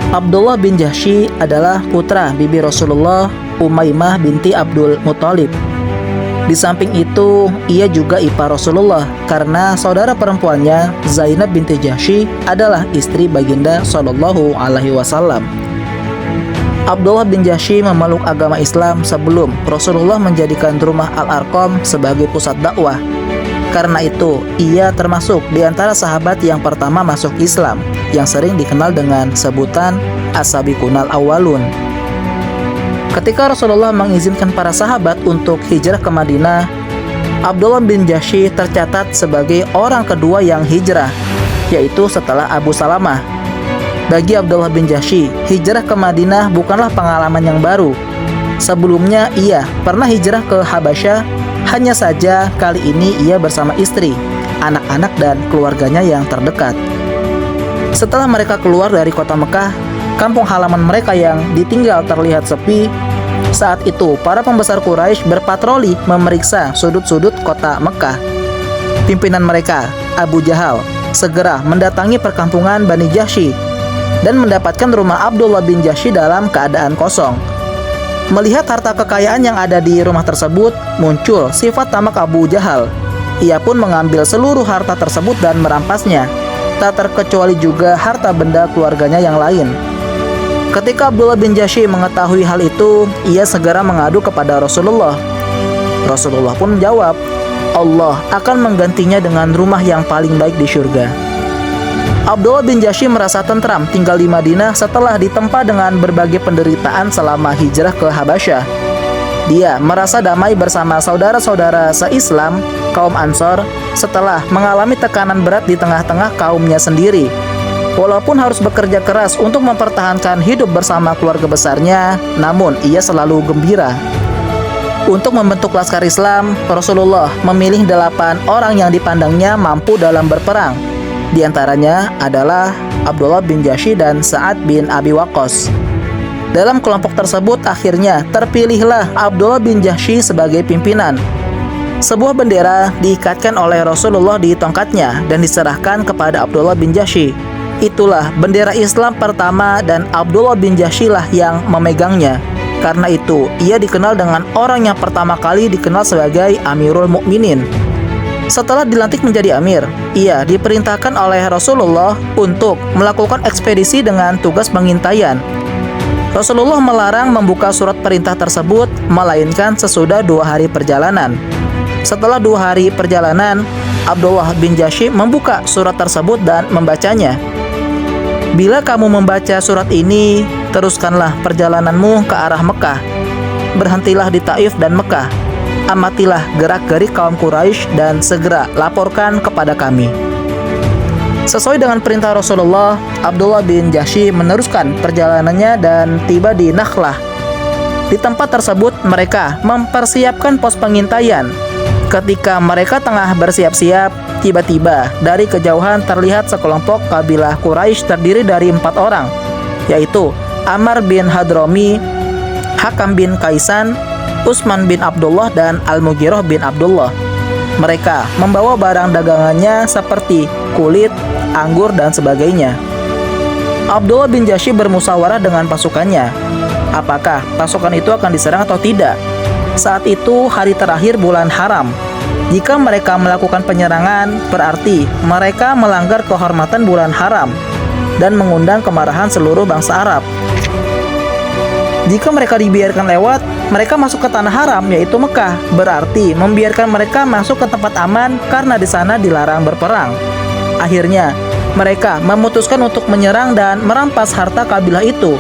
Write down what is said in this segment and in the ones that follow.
Abdullah bin Jahsy adalah putra bibi Rasulullah Umaymah binti Abdul Muthalib. Di samping itu, ia juga ipar Rasulullah karena saudara perempuannya Zainab binti Jahsy adalah istri baginda Shallallahu Alaihi Wasallam. Abdullah bin Jahsy memeluk agama Islam sebelum Rasulullah menjadikan rumah Al-Arqam sebagai pusat dakwah. Karena itu, ia termasuk di antara sahabat yang pertama masuk Islam, yang sering dikenal dengan sebutan As-Sabiqunal Awwalun. Ketika Rasulullah mengizinkan para sahabat untuk hijrah ke Madinah, Abdullah bin Jahsy tercatat sebagai orang kedua yang hijrah, yaitu setelah Abu Salamah. Bagi Abdullah bin Jahsy, hijrah ke Madinah bukanlah pengalaman yang baru. Sebelumnya ia pernah hijrah ke Habasyah, hanya saja kali ini ia bersama istri, anak-anak dan keluarganya yang terdekat. Setelah mereka keluar dari kota Mekah, kampung halaman mereka yang ditinggal terlihat sepi. Saat itu, para pembesar Quraisy berpatroli memeriksa sudut-sudut kota Mekah. Pimpinan mereka, Abu Jahal, segera mendatangi perkampungan Bani Jahsy dan mendapatkan rumah Abdullah bin Jahsy dalam keadaan kosong. Melihat harta kekayaan yang ada di rumah tersebut, muncul sifat tamak Abu Jahal. Ia pun mengambil seluruh harta tersebut dan merampasnya, tak terkecuali juga harta benda keluarganya yang lain. Ketika Abdullah bin Jahsy mengetahui hal itu, ia segera mengadu kepada Rasulullah. Rasulullah pun menjawab, Allah akan menggantinya dengan rumah yang paling baik di surga. Abdullah bin Jahsy merasa tentram tinggal di Madinah setelah ditempa dengan berbagai penderitaan selama hijrah ke Habasyah. Dia merasa damai bersama saudara-saudara se-Islam, kaum Ansor, setelah mengalami tekanan berat di tengah-tengah kaumnya sendiri. Walaupun harus bekerja keras untuk mempertahankan hidup bersama keluarga besarnya, namun ia selalu gembira. Untuk membentuk laskar Islam, Rasulullah memilih 8 orang yang dipandangnya mampu dalam berperang. Di antaranya adalah Abdullah bin Jahsy dan Sa'ad bin Abi Waqqas. Dalam kelompok tersebut akhirnya terpilihlah Abdullah bin Jahsy sebagai pimpinan. Sebuah bendera diikatkan oleh Rasulullah di tongkatnya dan diserahkan kepada Abdullah bin Jahsy. Itulah bendera Islam pertama dan Abdullah bin Jahsy lah yang memegangnya. Karena itu, ia dikenal dengan orang yang pertama kali dikenal sebagai Amirul Mukminin. Setelah dilantik menjadi amir, ia diperintahkan oleh Rasulullah untuk melakukan ekspedisi dengan tugas pengintaian. Rasulullah melarang membuka surat perintah tersebut, melainkan sesudah 2 hari perjalanan. Setelah 2 hari perjalanan, Abdullah bin Jahsy membuka surat tersebut dan membacanya. Bila kamu membaca surat ini, teruskanlah perjalananmu ke arah Mekah. Berhentilah di Taif dan Mekah. Amatilah gerak-gerik kaum Quraisy dan segera laporkan kepada kami. Sesuai dengan perintah Rasulullah, Abdullah bin Jahsy meneruskan perjalanannya dan tiba di Nakhlah. Di tempat tersebut mereka mempersiapkan pos pengintaian. Ketika mereka tengah bersiap-siap, tiba-tiba dari kejauhan terlihat sekelompok kabilah Quraisy terdiri dari 4 orang, yaitu Ammar bin Hadrami, Hakam bin Kaisan, Utsman bin Abdullah dan Al-Mughirah bin Abdullah. Mereka membawa barang dagangannya seperti kulit, anggur, dan sebagainya. Abdullah bin Jahsy bermusyawarah dengan pasukannya. Apakah pasukan itu akan diserang atau tidak? Saat itu hari terakhir bulan haram. Jika mereka melakukan penyerangan, berarti mereka melanggar kehormatan bulan haram dan mengundang kemarahan seluruh bangsa Arab. Jika mereka dibiarkan lewat, mereka masuk ke tanah haram, yaitu Mekah. Berarti membiarkan mereka masuk ke tempat aman karena di sana dilarang berperang. Akhirnya, mereka memutuskan untuk menyerang dan merampas harta kabilah itu.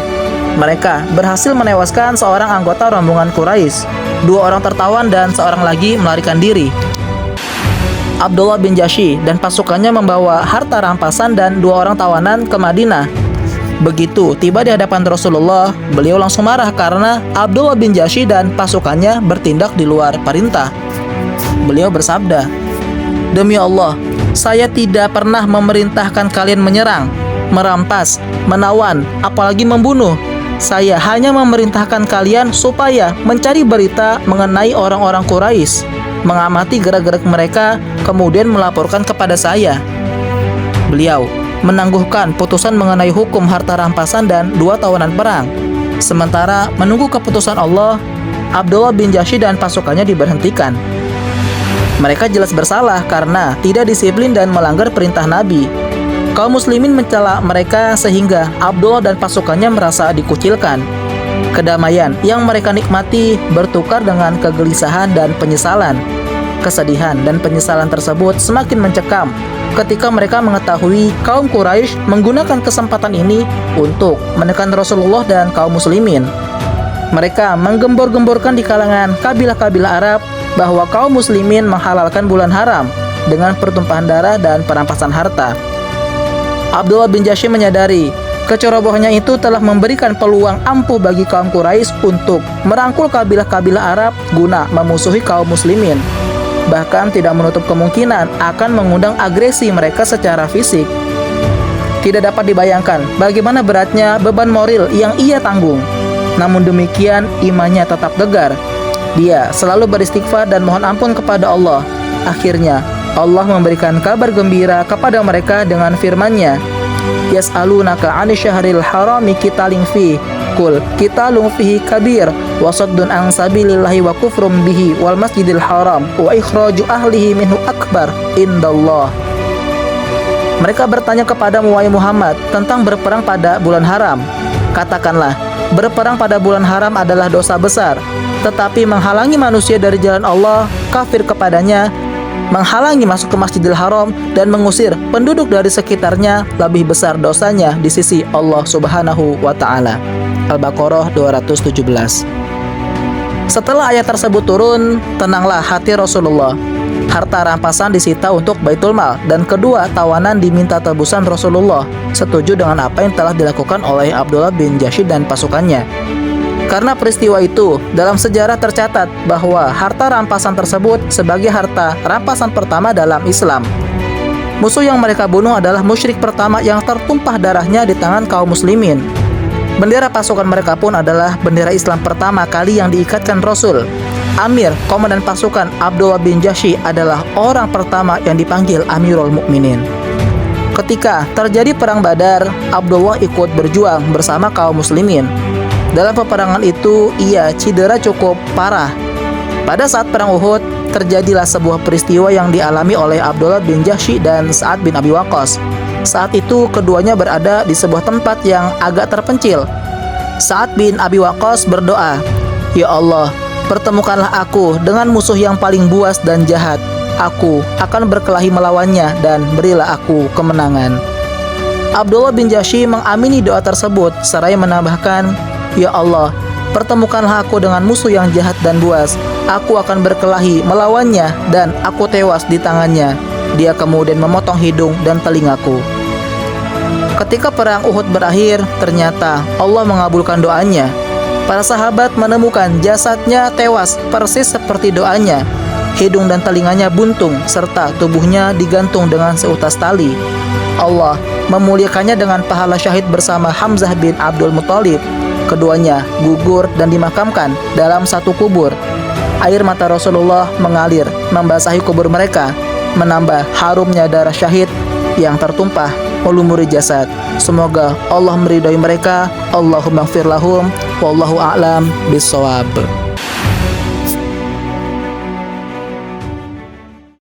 Mereka berhasil menewaskan seorang anggota rombongan Quraisy, 2 orang tertawan dan seorang lagi melarikan diri. Abdullah bin Jahsy dan pasukannya membawa harta rampasan dan 2 orang tawanan ke Madinah. Begitu tiba di hadapan Rasulullah, beliau langsung marah karena Abdullah bin Jahsy dan pasukannya bertindak di luar perintah. Beliau bersabda, "Demi Allah, saya tidak pernah memerintahkan kalian menyerang, merampas, menawan, apalagi membunuh. Saya hanya memerintahkan kalian supaya mencari berita mengenai orang-orang Quraisy, mengamati gerak-gerik mereka, kemudian melaporkan kepada saya." Beliau menangguhkan putusan mengenai hukum harta rampasan dan 2 tawanan perang. Sementara menunggu keputusan Allah, Abdullah bin Jahsy dan pasukannya diberhentikan. Mereka jelas bersalah karena tidak disiplin dan melanggar perintah Nabi. Kaum muslimin mencela mereka sehingga Abdullah dan pasukannya merasa dikucilkan. Kedamaian yang mereka nikmati bertukar dengan kegelisahan dan penyesalan. Kesedihan dan penyesalan tersebut semakin mencekam ketika mereka mengetahui kaum Quraisy menggunakan kesempatan ini untuk menekan Rasulullah dan kaum muslimin. Mereka menggembor-gemborkan di kalangan kabilah-kabilah Arab bahwa kaum muslimin menghalalkan bulan haram dengan pertumpahan darah dan perampasan harta. Abdullah bin Jahsy menyadari kecerobohannya itu telah memberikan peluang ampuh bagi kaum Quraisy untuk merangkul kabilah-kabilah Arab guna memusuhi kaum muslimin. Bahkan tidak menutup kemungkinan akan mengundang agresi mereka secara fisik. Tidak dapat dibayangkan bagaimana beratnya beban moral yang ia tanggung. Namun demikian, imannya tetap tegar. Dia selalu beristighfar dan mohon ampun kepada Allah. Akhirnya, Allah memberikan kabar gembira kepada mereka dengan firman-Nya, "Yas'alunaka 'anil syahril harami qitalin fihi, qul qitalun fihi kabir wa saddun an sabilillahi wa kufrum bihi wal masjidil haram wa ikhraju ahlihi minhu akbar indallah." Mereka bertanya kepadamu, wahai Muhammad, tentang berperang pada bulan haram. Katakanlah, berperang pada bulan haram adalah dosa besar, tetapi menghalangi manusia dari jalan Allah, kafir kepadanya, menghalangi masuk ke Masjidil Haram dan mengusir penduduk dari sekitarnya lebih besar dosanya di sisi Allah Subhanahu wa taala. Al-Baqarah 217. Setelah ayat tersebut turun, tenanglah hati Rasulullah. Harta rampasan disita untuk Baitul Mal dan kedua tawanan diminta tebusan Rasulullah, setuju dengan apa yang telah dilakukan oleh Abdullah bin Jahsy dan pasukannya. Karena peristiwa itu, dalam sejarah tercatat bahwa harta rampasan tersebut sebagai harta rampasan pertama dalam Islam. Musuh yang mereka bunuh adalah musyrik pertama yang tertumpah darahnya di tangan kaum muslimin. Bendera pasukan mereka pun adalah bendera Islam pertama kali yang diikatkan Rasul. Amir, komandan pasukan Abdullah bin Jahsy adalah orang pertama yang dipanggil Amirul Mukminin. Ketika terjadi perang Badar, Abdullah ikut berjuang bersama kaum muslimin. Dalam peperangan itu, ia cedera cukup parah. Pada saat perang Uhud, terjadilah sebuah peristiwa yang dialami oleh Abdullah bin Jahsy dan Sa'ad bin Abi Waqqas. Saat itu, keduanya berada di sebuah tempat yang agak terpencil. Sa'ad bin Abi Waqqas berdoa, "Ya Allah, pertemukanlah aku dengan musuh yang paling buas dan jahat. Aku akan berkelahi melawannya dan berilah aku kemenangan." Abdullah bin Jahsy mengamini doa tersebut seraya menambahkan, "Ya Allah, pertemukanlah aku dengan musuh yang jahat dan buas. Aku akan berkelahi melawannya dan aku tewas di tangannya." Dia kemudian memotong hidung dan telingaku. Ketika perang Uhud berakhir, ternyata Allah mengabulkan doanya. Para sahabat menemukan jasadnya tewas persis seperti doanya. Hidung dan telinganya buntung serta tubuhnya digantung dengan seutas tali. Allah memuliakannya dengan pahala syahid bersama Hamzah bin Abdul Muthalib. Keduanya gugur dan dimakamkan dalam satu kubur. Air mata Rasulullah mengalir membasahi kubur mereka, menambah harumnya darah syahid yang tertumpah melumuri jasad. Semoga Allah meridhai mereka. Allahumma ighfir lahum wallahu a'lam bissawab.